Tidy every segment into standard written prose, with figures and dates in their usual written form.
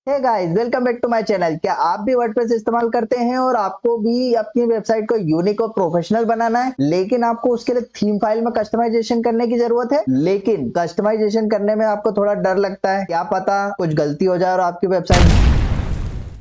Hey guys, welcome back to my channel. क्या आप भी वर्डप्रेस इस्तेमाल करते हैं और आपको भी अपनी वेबसाइट को यूनिक और प्रोफेशनल बनाना है, लेकिन आपको उसके लिए थीम फाइल में कस्टमाइजेशन करने की जरूरत है। लेकिन कस्टमाइजेशन करने में आपको थोड़ा डर लगता है, क्या पता कुछ गलती हो जाए और आपकी वेबसाइट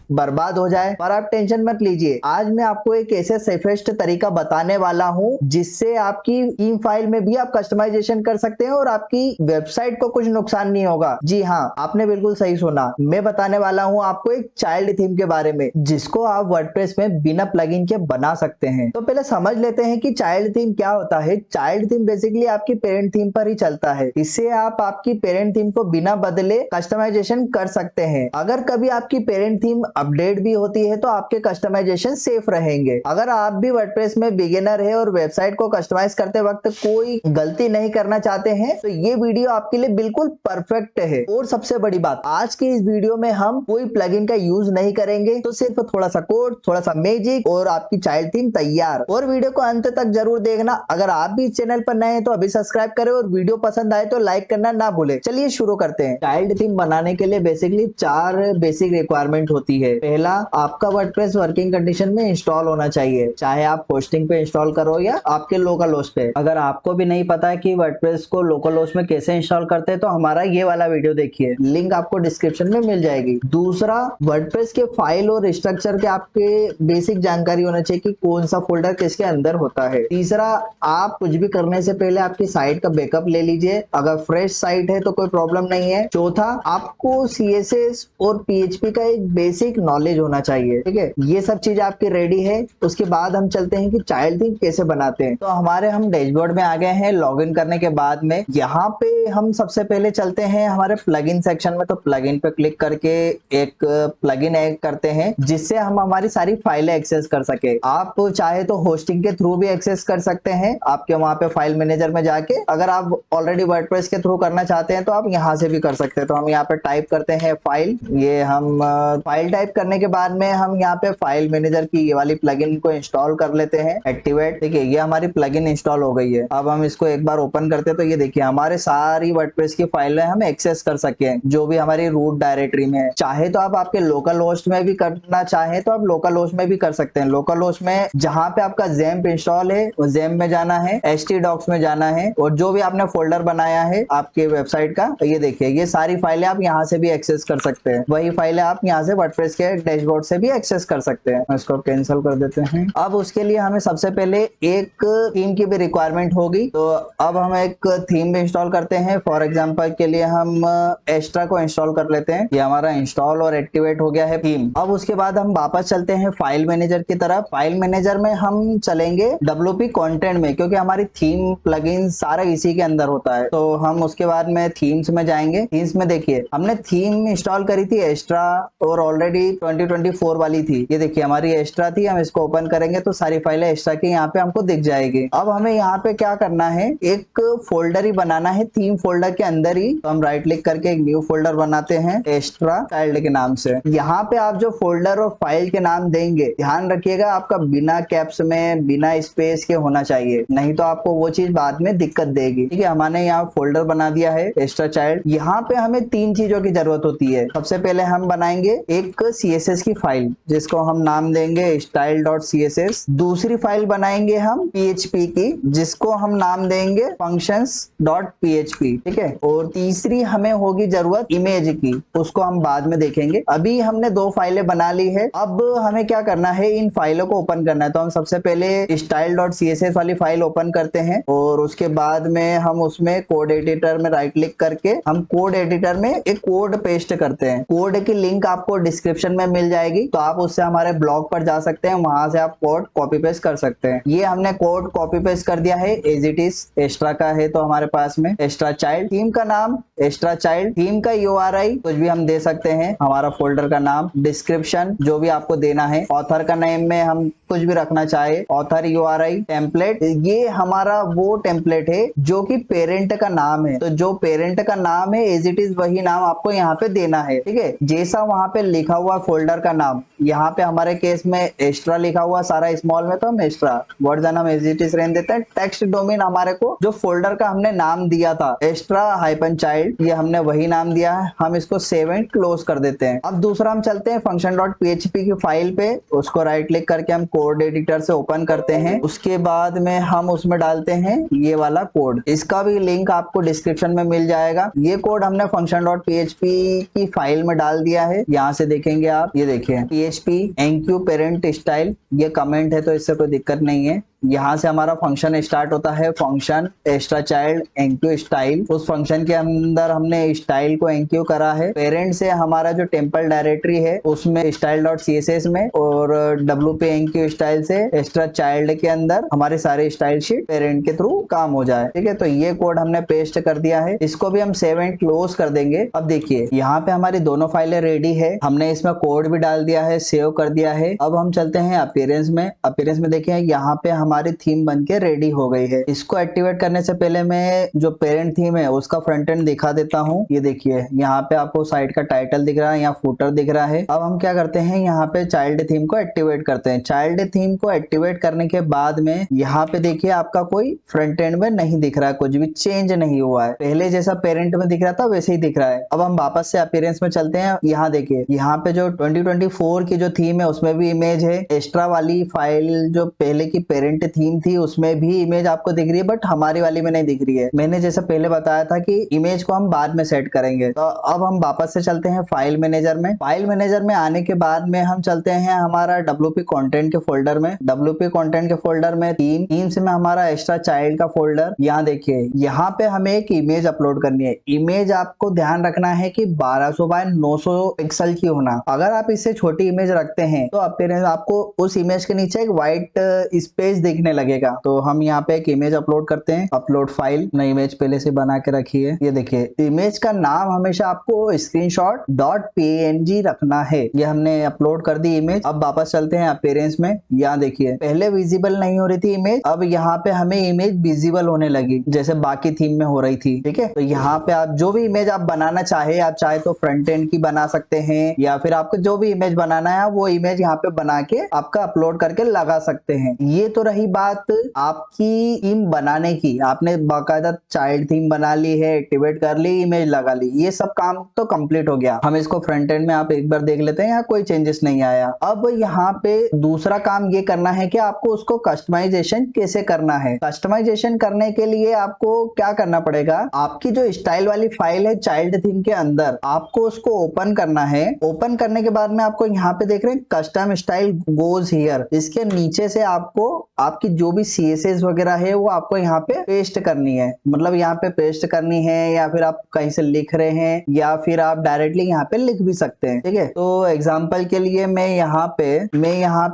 बर्बाद हो जाए। पर आप टेंशन मत लीजिए, आज मैं आपको एक ऐसे सेफेस्ट तरीका बताने वाला हूं जिससे आपकी थीम फाइल में भी आप कस्टमाइजेशन कर सकते हैं और आपकी वेबसाइट को कुछ नुकसान नहीं होगा। जी हाँ, आपने बिल्कुल सही सुना। मैं बताने वाला हूं आपको एक चाइल्ड थीम के बारे में जिसको आप वर्डप्रेस में बिना प्लगइन के बना सकते हैं। तो पहले समझ लेते हैं कि चाइल्ड थीम क्या होता है। चाइल्ड थीम बेसिकली आपकी पेरेंट थीम पर ही चलता है। इससे आप आपकी पेरेंट थीम को बिना बदले कस्टमाइजेशन कर सकते हैं। अगर कभी आपकी पेरेंट थीम अपडेट भी होती है तो आपके कस्टमाइजेशन सेफ रहेंगे। अगर आप भी वर्डप्रेस में बिगिनर है और वेबसाइट को कस्टमाइज करते वक्त कोई गलती नहीं करना चाहते हैं तो ये वीडियो आपके लिए बिल्कुल परफेक्ट है। और सबसे बड़ी बात, आज की इस वीडियो में हम कोई प्लगइन का यूज नहीं करेंगे, तो सिर्फ थोड़ा सा कोड, थोड़ा सा मैजिक और आपकी चाइल्ड थीम तैयार। और वीडियो को अंत तक जरूर देखना। अगर आप भी इस चैनल पर नए हैं तो अभी सब्सक्राइब करें और वीडियो पसंद आए तो लाइक करना ना भूले। चलिए शुरू करते हैं। चाइल्ड थीम बनाने के लिए बेसिकली 4 बेसिक रिक्वायरमेंट होती है। पहला, आपका वर्डप्रेस वर्किंग कंडीशन में इंस्टॉल होना चाहिए, चाहे आप होस्टिंग पे इंस्टॉल करो या आपके लोकल होस्ट पे। अगर आपको भी नहीं पता है कि वर्डप्रेस को लोकल होस्ट में कैसे इंस्टॉल करते हैं तो हमारा ये वाला वीडियो देखिए, लिंक आपको डिस्क्रिप्शन में मिल जाएगी। दूसरा, वर्डप्रेस के फाइल और स्ट्रक्चर के आपके बेसिक जानकारी होना चाहिए कि कौन सा फोल्डर किसके अंदर होता है। तीसरा, आप कुछ भी करने से पहले आपकी साइट का बैकअप ले लीजिए, अगर फ्रेश साइट है तो कोई प्रॉब्लम नहीं है। चौथा, आपको CSS और PHP का एक बेसिक नॉलेज होना चाहिए। ठीक है, ये सब चीज आपकी रेडी है। उसके बाद हम चलते हैं कि चाइल्ड थीम कैसे बनाते हैं। तो हम डैशबोर्ड में आ गए हैं। लॉगिन करने के बाद में यहाँ पे हम सबसे पहले चलते हैं हमारे प्लगइन सेक्शन में। तो प्लगइन पे क्लिक करके एक प्लगइन ऐड करते हैं जिससे हम हमारी सारी फाइलें एक्सेस कर सके। आप चाहे तो होस्टिंग के थ्रू भी एक्सेस कर सकते हैं, आपके वहां पे फाइल मैनेजर में जाके। अगर आप ऑलरेडी वर्डप्रेस के थ्रू करना चाहते हैं तो आप यहाँ से भी कर सकते हैं। तो हम यहाँ पे टाइप करते हैं फाइल। ये हम फाइल टाइप करने के बाद में हम यहाँ पे फाइल मैनेजर की ये वाली प्लगइन को इंस्टॉल कर लेते हैं, एक्टिवेट। ठीक है, ये हमारी प्लगइन इंस्टॉल हो गई है। अब हम इसको एक बार ओपन करते हैं तो ये देखिए हमारे सारी वर्डप्रेस की फाइलें हम एक्सेस कर सके, जो भी हमारी रूट डायरेक्टरी में है। चाहे तो आप आपके लोकल होस्ट में भी करना चाहे तो आप लोकल होस्ट में भी कर सकते हैं। लोकल होस्ट में जहां पे आपका ज़ैम्प इंस्टॉल है वो ज़ैम्प में जाना है, htdocs में जाना है, और जो भी आपने फोल्डर बनाया है आपके वेबसाइट का, तो ये देखिए ये सारी फाइलें आप यहाँ से भी एक्सेस कर सकते हैं। वही फाइलें आप यहाँ से वर्डप्रेस के डैशबोर्ड से भी एक्सेस कर सकते हैं। इसको कैंसिल कर देते हैं। अब उसके लिए हमें सबसे पहले एक थीम की भी रिक्वायरमेंट होगी। तो अब हम एक थीम भी इंस्टॉल करते हैं। फॉर एग्जांपल के लिए हम एस्ट्रा को इंस्टॉल कर लेते हैं। ये हमारा इंस्टॉल और एक्टिवेट हो गया है थीम। अब उसके बाद हम वापस चलते हैं फाइल मैनेजर की तरफ। फाइल मैनेजर में हम चलेंगे WP कंटेंट में, क्योंकि हमारी थीम प्लगइन सारा इसी के अंदर होता है। तो हम उसके बाद में थीम्स में जाएंगे। थीम्स में देखिए हमने थीम इंस्टॉल करी थी एस्ट्रा, और ऑलरेडी 2024 वाली थी। ये देखिए हमारी एस्ट्रा थी। हम इसको ओपन करेंगे तो सारी फाइलें एस्ट्रा की यहाँ पे हमको दिख जाएगी। अब हमें यहाँ पे क्या करना है, एक फोल्डर ही बनाना है थीम फोल्डर के अंदर ही। तो हम राइट क्लिक करके एक न्यू फोल्डर बनाते हैं एस्ट्रा चाइल्ड के नाम से। यहाँ पे आप जो फोल्डर और फाइल के नाम देंगे, ध्यान रखिएगा आपका बिना कैप्स में, बिना स्पेस के होना चाहिए, नहीं तो आपको वो चीज बाद में दिक्कत देगी। ठीक है, हमने यहाँ फोल्डर बना दिया है एस्ट्रा चाइल्ड। यहाँ पे हमें 3 चीजों की जरूरत होती है। सबसे पहले हम बनाएंगे एक CSS की फाइल जिसको हम नाम देंगे style.css। दूसरी फाइल बनाएंगे हम PHP की जिसको हम नाम देंगे functions.php। ठीक है, और तीसरी हमें होगी जरूरत इमेज की, उसको हम बाद में देखेंगे। अभी हमने 2 फाइलें बना ली है। अब हमें क्या करना है, इन फाइलों को ओपन करना है। तो हम सबसे पहले style.css वाली फाइल ओपन करते हैं और उसके बाद में हम उसमें कोड एडिटर में राइट क्लिक करके हम कोड एडिटर में एक कोड पेस्ट करते हैं। कोड की लिंक आपको डिस्क्रिप्शन में मिल जाएगी, तो आप उससे हमारे ब्लॉग पर जा सकते हैं, वहां से आप कोड कॉपी पेस्ट कर सकते हैं। ये हमने कोड कॉपी पेस्ट कर दिया है एज इट इज। एस्ट्रा का है तो हमारे पास में एस्ट्रा चाइल्ड, थीम का नाम एस्ट्रा चाइल्ड, थीम का URI कुछ भी हम दे सकते हैं, हमारा फोल्डर का नाम, डिस्क्रिप्शन जो भी आपको देना है, ऑथर का नेम में हम कुछ भी रखना चाहे, ऑथर URI, टेम्पलेट। ये हमारा वो टेम्पलेट है जो कि पेरेंट का नाम है। तो जो पेरेंट का नाम है एज इट इज वही नाम आपको यहाँ पे देना है। ठीक है, जैसा वहां पे लिखा हुआ फोल्डर का नाम, यहाँ पे हमारे केस में एक्स्ट्रा लिखा हुआ सारा स्मॉल में, तो हम एक्स्ट्रा वर्जन हम एज इट इज रहने देते हैं। टेक्स्ट डोमेन हमारे को जो फोल्डर का हमने नाम दिया था एक्स्ट्रा हाइपन चाइल्ड, ये हमने वही नाम दिया है, हम इसको सेव एंड क्लोज कर देते हैं। अब दूसरा हम चलते हैं फंक्शन डॉट php की फाइल पे, उसको राइट क्लिक करके हम कोड एडिटर से ओपन करते हैं। उसके बाद में हम उसमें डालते हैं ये वाला कोड, इसका भी लिंक आपको डिस्क्रिप्शन में मिल जाएगा। ये कोड हमने फंक्शन डॉट php की फाइल में डाल दिया है, यहाँ से देखेंगे आप, ये देखिए php enqueue parent स्टाइल, ये कमेंट है तो इससे कोई दिक्कत नहीं है। यहाँ से हमारा फंक्शन स्टार्ट होता है, function extra child enqueue style, उस फंक्शन के अंदर हमने स्टाइल को enqueue करा है। पेरेंट से हमारा जो टेम्पल डायरेक्टरी है उसमें स्टाइल डॉट css में, और wp enqueue स्टाइल से एक्स्ट्रा चाइल्ड के अंदर हमारे सारे स्टाइल शीट पेरेंट के थ्रू काम हो जाए। ठीक है, तो ये कोड हमने पेस्ट कर दिया है, इसको भी हम सेव एंड क्लोज कर देंगे। अब देखिए यहाँ पे हमारी दोनों फाइलें रेडी है, हमने इसमें कोड भी डाल दिया है, सेव कर दिया है। अब हम चलते हैं अपीयरेंस में। अपीयरेंस में देखिए यहाँ पे हमारी थीम बनके रेडी हो गई है। इसको एक्टिवेट करने से पहले मैं जो पेरेंट थीम है उसका फ्रंट एंड दिखा देता हूँ। ये देखिए यहाँ पे आपको साइट का टाइटल दिख रहा है, यहाँ फुटर दिख रहा है। अब हम क्या करते हैं, यहाँ पे चाइल्ड थीम को एक्टिवेट करते हैं। चाइल्ड थीम को एक्टिवेट करने के बाद में यहाँ पे देखिए आपका कोई फ्रंट एंड में नहीं दिख रहा है, कुछ भी चेंज नहीं हुआ है, पहले जैसा पेरेंट में दिख रहा था वैसे ही दिख रहा है। अब हम वापस से अपीयरेंस में चलते हैं। यहाँ देखिए यहाँ पे जो 2024 की जो थीम है उसमें भी इमेज है, एक्स्ट्रा वाली फाइल जो पहले की पेरेंट थीम थी उसमें भी इमेज आपको दिख रही है, बट हमारी वाली में नहीं दिख रही है। मैंने जैसा पहले बताया था कि इमेज को हम बाद में सेट करेंगे। तो अब हम वापस से चलते हैं फाइल मैनेजर में। फाइल मैनेजर में आने के बाद में हम चलते हैं हमारा wp कंटेंट के फोल्डर में। wp कंटेंट के फोल्डर में थीम्स में हमारा एक्स्ट्रा चाइल्ड का फोल्डर, यहाँ देखिए यहाँ पे हमें एक इमेज अपलोड करनी है। इमेज आपको ध्यान रखना है कि 1200 बाय 900 पिक्सल की होना। अगर आप इससे छोटी इमेज रखते हैं तो अपीयरेंस आपको उस इमेज के नीचे एक व्हाइट स्पेस दिखने लगेगा। तो हम यहाँ पे एक इमेज अपलोड करते हैं, अपलोड फाइल, नई इमेज पहले से बना के रखी है। ये देखिए इमेज का नाम हमेशा आपको स्क्रीनशॉट डॉट png रखना है। ये हमने अपलोड कर दी इमेज। अब वापस चलते हैं अपीयरेंस में। यहाँ देखिए पहले विजिबल नहीं हो रही थी इमेज, अब यहाँ पे हमें इमेज विजिबल होने लगी जैसे बाकी थीम में हो रही थी। ठीक है, तो यहाँ पे आप जो भी इमेज आप बनाना चाहे, आप चाहे तो फ्रंट एंड की बना सकते हैं, या फिर आपको जो भी इमेज बनाना है वो इमेज यहाँ पे बना के आपका अपलोड करके लगा सकते हैं। ये तो रही बात आपकी थीम बनाने की। आपने बाकायदा चाइल्ड थीम बना ली है, एक्टिवेट कर ली, इमेज लगा ली, ये सब काम तो कंप्लीट हो गया। हम इसको फ्रंट एंड में आप एक बार देख लेते हैं, यहाँ कोई चेंजेस नहीं आया। अब यहाँ पे दूसरा काम ये करना है कि आपको उसको कस्टमाइजेशन कैसे करना है। कस्टमाइजेशन करने के लिए आपको क्या करना पड़ेगा, आपकी जो स्टाइल वाली फाइल है चाइल्ड थीम के अंदर, आपको उसको ओपन करना है। ओपन करने के बाद में आपको यहाँ पे देख रहे हैं कस्टम स्टाइल गोज हियर, इसके नीचे से आपको आपकी जो भी CSS वगैरह है वो आपको यहाँ पे पेस्ट करनी है। मतलब यहाँ पे पेस्ट करनी है, या फिर आप कहीं से लिख रहे हैं, या फिर आप डायरेक्टली यहाँ पे लिख भी सकते हैं। ठीक है, तो एग्जांपल के लिए मैं यहाँ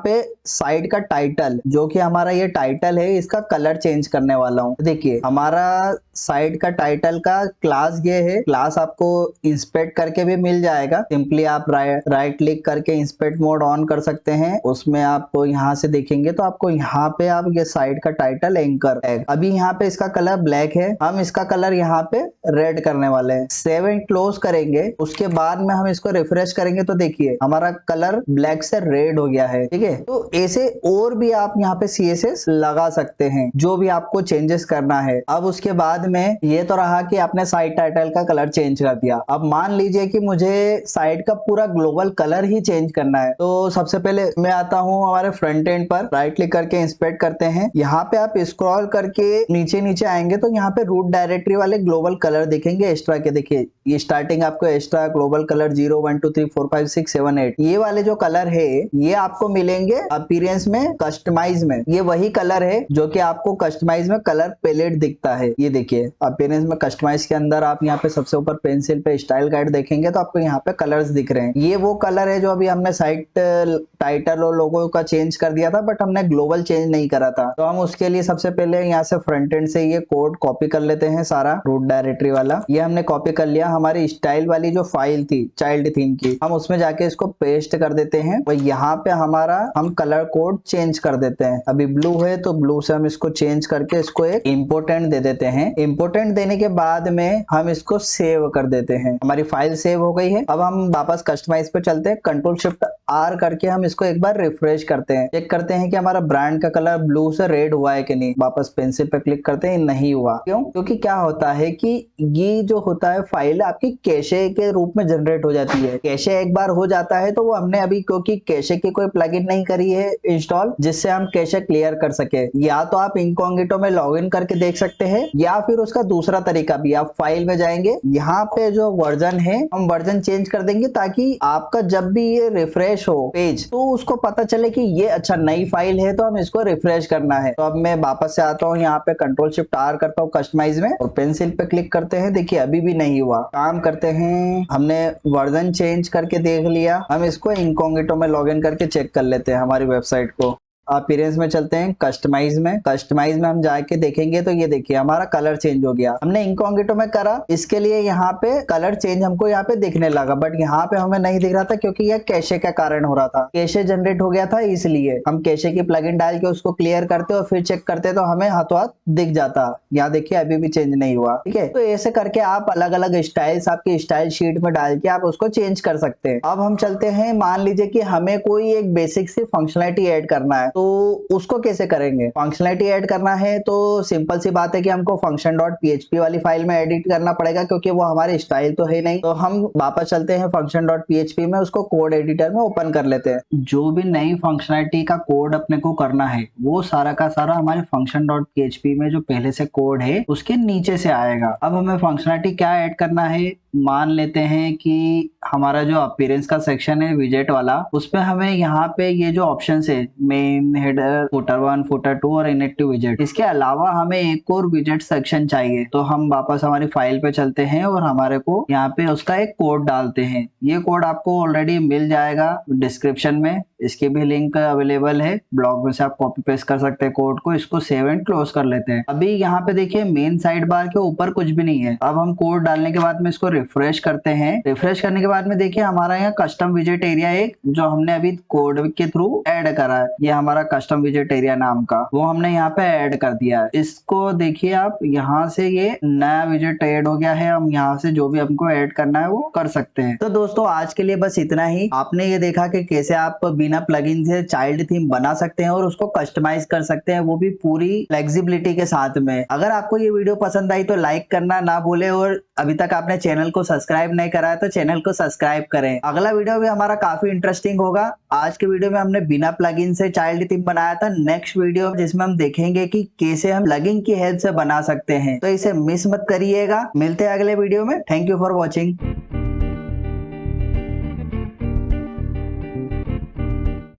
पे साइट का टाइटल, जो कि हमारा ये टाइटल है, इसका कलर चेंज करने वाला हूँ। देखिए हमारा साइट का टाइटल का क्लास ये है। क्लास आपको इंस्पेक्ट करके भी मिल जाएगा, सिंपली आप राइट क्लिक करके इंस्पेक्ट मोड ऑन कर सकते हैं। उसमें आपको यहाँ से देखेंगे तो आपको यहाँ पे आप ये साइट का टाइटल एंकर टैग, अभी यहाँ पे इसका कलर ब्लैक है, हम इसका कलर यहाँ पे रेड करने वाले हैं। सेव एंड क्लोज करेंगे, उसके बाद में हम इसको रिफ्रेश करेंगे तो देखिए हमारा कलर ब्लैक से रेड हो गया है। ठीक है, तो ऐसे और भी आप यहाँ पे CSS लगा सकते हैं, जो भी आपको चेंजेस करना है। अब उसके बाद में ये तो रहा कि आपने साइट टाइटल का कलर चेंज कर दिया। अब मान लीजिए कि मुझे साइट का पूरा ग्लोबल कलर ही चेंज करना है, तो सबसे पहले मैं आता हूँ हमारे फ्रंट एंड पर, राइट क्लिक करके इंस्पेक्ट करते हैं। यहाँ पे आप स्क्रॉल करके नीचे आएंगे तो यहाँ पे रूट डायरेक्टरी वाले ग्लोबल कलर दिखेंगे एक्स्ट्रा के। देखिए ये स्टार्टिंग आपको एक्स्ट्रा ग्लोबल कलर 0 1 2 3 4 5 6 7 8 ये वाले जो कलर है ये आपको मिलेंगे अपीयरेंस में, कस्टमाइज में। ये वही कलर है जो कि आपको कस्टमाइज में कलर पैलेट दिखता है। ये देखिए अपीयरेंस में कस्टमाइज के अंदर आप यहाँ पे सबसे ऊपर पेंसिल पे स्टाइल गाइड देखेंगे तो आपको यहाँ पे कलर्स दिख रहे हैं। ये वो कलर है जो अभी हमने साइट टाइटल और लोगो का चेंज कर दिया था, बट हमने ग्लोबल चेंज नहीं करा था। तो हम उसके लिए सबसे पहले यहाँ से फ्रंट एंड से ये कोड कॉपी कर लेते हैं, सारा रूट डायरेक्टरी वाला। ये हमने कॉपी कर लिया। हमारी स्टाइल वाली जो फाइल थी चाइल्ड थीम की, हम उसमें जाके इसको पेस्ट कर देते हैं और यहाँ पे हमारा हम कलर कोड चेंज कर देते हैं। अभी ब्लू है तो ब्लू से हम इसको चेंज करके इसको एक इम्पोर्टेंट दे देते हैं। इम्पोर्टेंट देने के बाद में हम इसको सेव कर देते हैं। हमारी फाइल सेव हो गई है। अब हम वापस कस्टमाइज पे चलते हैं, कंट्रोल शिफ्ट आर करके हम इसको एक बार रिफ्रेश करते हैं, चेक करते हैं कि हमारा ब्रांड का कलर ब्लू से रेड हुआ है कि नहीं। वापस पेंसिल पे क्लिक करते हैं, नहीं हुआ। क्यों? क्योंकि क्या होता है कि ये जो होता है फाइल आपकी कैशे के रूप में जनरेट हो जाती है। कैशे एक बार हो जाता है तो वो हमने अभी क्योंकि कैशे की कोई प्लगइन नहीं करी है इंस्टॉल जिससे हम कैशे क्लियर कर सके। या तो आप इनकॉग्निटो में लॉगिन करके देख सकते हैं या फिर उसका दूसरा तरीका भी, आप फाइल में जाएंगे, यहाँ पे जो वर्जन है हम वर्जन चेंज कर देंगे ताकि आपका जब भी ये रिफ्रेश हो पेज तो उसको पता चले कि ये अच्छा नई फाइल है तो हम इसको रिफ्रेश करना है। तो अब मैं वापस से आता हूँ, यहाँ पे कंट्रोल शिफ्ट आर करता हूँ कस्टमाइज में और पेंसिल पे क्लिक करते हैं। देखिए अभी भी नहीं हुआ। काम करते हैं, हमने वर्जन चेंज करके देख लिया, हम इसको इनकॉग्निटो में लॉगिन करके चेक कर लेते हैं हमारी वेबसाइट को। अपीयरेंस में चलते हैं, कस्टमाइज में हम जाके देखेंगे तो ये देखिए हमारा कलर चेंज हो गया। हमने इनकॉग्निटो में करा, इसके लिए यहाँ पे कलर चेंज हमको यहाँ पे दिखने लगा, बट यहाँ पे हमें नहीं दिख रहा था क्योंकि यह कैशे का कारण हो रहा था। कैशे जनरेट हो गया था, इसलिए हम कैशे की प्लगइन डाल के उसको क्लियर करते और फिर चेक करते तो हमें हाथों हाथ दिख जाता। यहाँ देखिए अभी भी चेंज नहीं हुआ। ठीक है, तो ऐसे करके आप अलग अलग स्टाइल्स आपकी स्टाइल शीट में डाल के आप उसको चेंज कर सकते हैं। अब हम चलते हैं, मान लीजिए कि हमें कोई एक बेसिक सी फंक्शनलिटी ऐड करना है, तो उसको कैसे करेंगे? फंक्शनलिटी ऐड करना है तो सिंपल सी बात है कि हमको function.php वाली फाइल में एडिट करना पड़ेगा क्योंकि वो हमारे स्टाइल तो है नहीं। तो हम वापस चलते हैं function.php में, उसको कोड एडिटर में ओपन कर लेते हैं। जो भी नई फंक्शनलिटी का कोड अपने को करना है वो सारा का सारा हमारे function.php में जो पहले से कोड है उसके नीचे से आएगा। अब हमें फंक्शनलिटी क्या ऐड करना है, मान लेते हैं कि हमारा जो अपीयरेंस का सेक्शन है विजेट वाला, उसमें हमें यहाँ पे ये जो ऑप्शन है मेन, हेडर, फुटर 1, फुटर 2 और इनएक्टिव विजेट, इसके अलावा हमें एक और विजेट सेक्शन चाहिए। तो हम वापस हमारी फाइल पे चलते हैं और हमारे को यहाँ पे उसका एक कोड डालते हैं। ये कोड आपको ऑलरेडी मिल जाएगा डिस्क्रिप्शन में, इसकी भी लिंक अवेलेबल है, ब्लॉग में से आप कॉपी पेस्ट कर सकते हैं कोड को। इसको सेव एंड क्लोज कर लेते हैं। अभी यहाँ पे देखिए मेन साइड बार के ऊपर कुछ भी नहीं है। अब हम कोड डालने के बाद में इसको रिफ्रेश करते हैं। रिफ्रेश करने के बाद में देखिए हमारा यहाँ कस्टम विजेट एरिया एक जो हमने अभी कोड के थ्रू ऐड करा है, ये हमारा कस्टम विजेट एरिया नाम का, वो हमने यहाँ पे ऐड कर दिया है। इसको देखिए आप, यहाँ से ये नया विजेट ऐड हो गया है। हम यहाँ से जो भी हमको ऐड करना है वो कर सकते हैं। तो दोस्तों आज के लिए बस इतना ही। आपने ये देखा कि कैसे आप बिना प्लगइन से चाइल्ड थीम बना सकते हैं और उसको कस्टमाइज कर सकते हैं, वो भी पूरी फ्लेक्सिबिलिटी के साथ में। अगर आपको ये वीडियो पसंद आई तो लाइक करना ना भूले और अभी तक आपने चैनल को सब्सक्राइब नहीं करा है तो चैनल को सब्सक्राइब करें। अगला वीडियो भी हमारा काफी इंटरेस्टिंग होगा। आज के वीडियो में हमने बिना प्लगइन से चाइल्ड थीम बनाया था। नेक्स्ट वीडियो जिसमें हम देखेंगे कि कैसे हम प्लगइन की हेल्प से बना सकते हैं, तो इसे मिस मत करिएगा। मिलते हैं अगले वीडियो में। Thank you for watching.